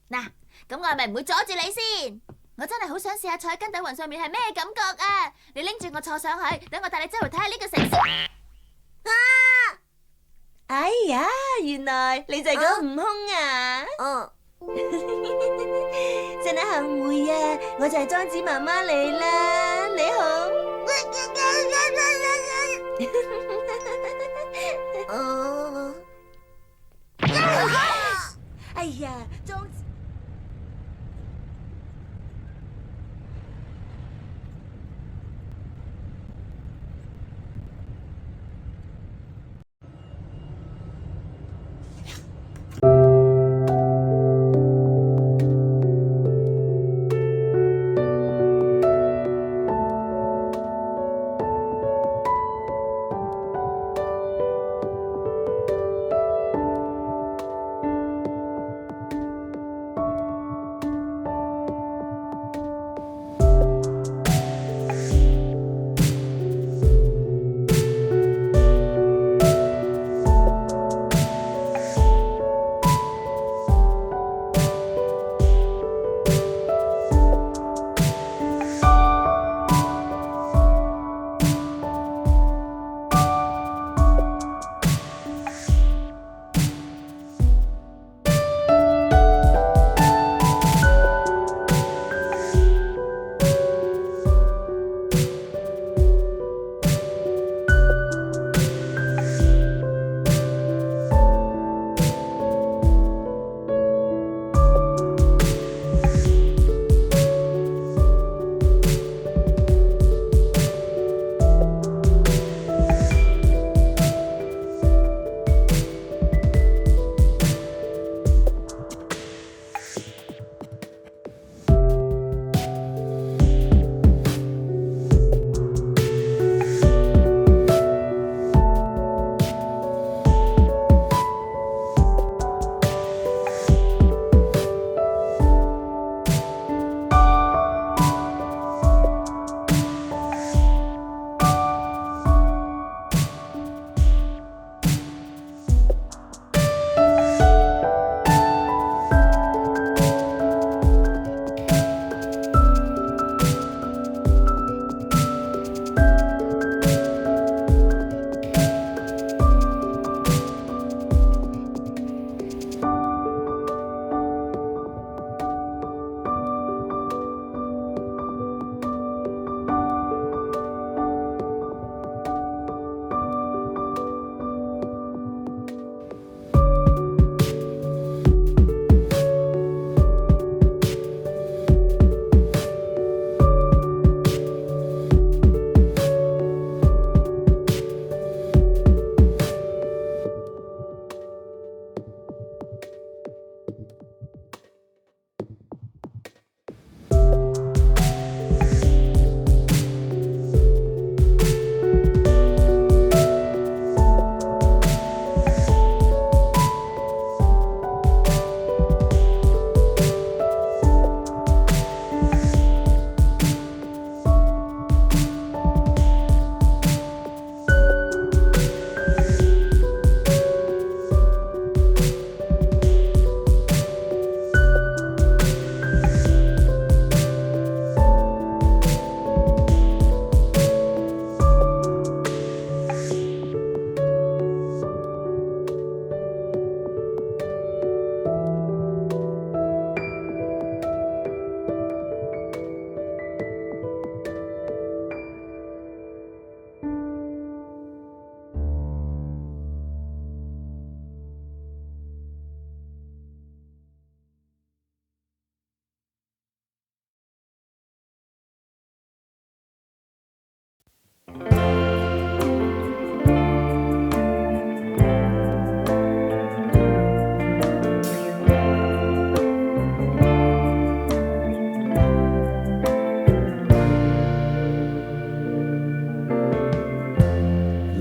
嗱，咁我係咪唔會阻住你先？我真係好想試下坐喺根底雲上面係咩感覺啊！你拎住我坐上去，等我帶你周圍睇下呢個城市。啊！哎呀，原來你就係嗰個悟空啊！真係幸會啊！我就係莊子媽媽嚟啦，你好。哎呀，莊子。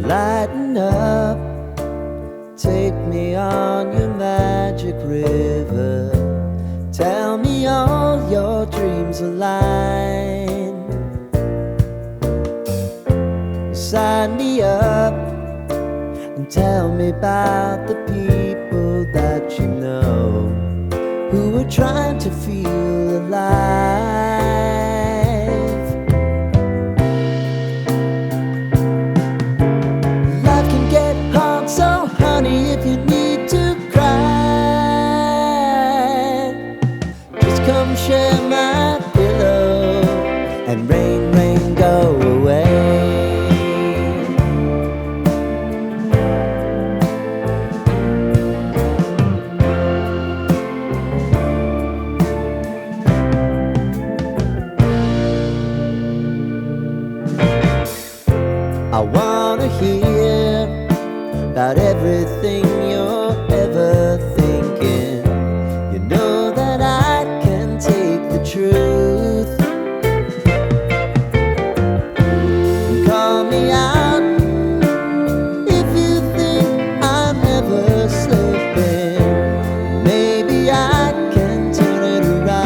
lighten up. Take me on your magic river. Tell me all your dreams align. Sign me up and tell me about the people that you know who would trying to feel alive. Life can get hard, so honey, if you need to cry, just come share my pillow and rain, rain, go away. I wanna hear about everything you're ever thinking. You know that I can take the truth. Call me out if you think I'm ever slipping. Maybe I can turn it around.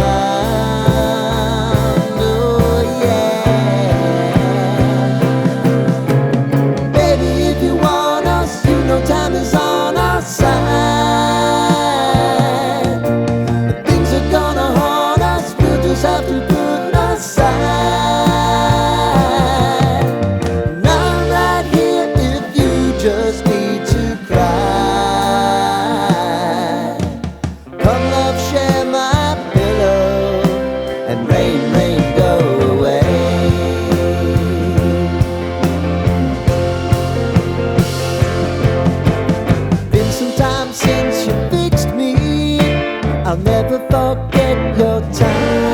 Oh yeah. Baby, if you want us, you know time is on our side. If things are gonna haunt us, we'll just have to put aside. And I'm right here if you just need to cry. Come love, share my pillow, and rain, rain, go away. Been some time since you fixed me. I'll never forget your time.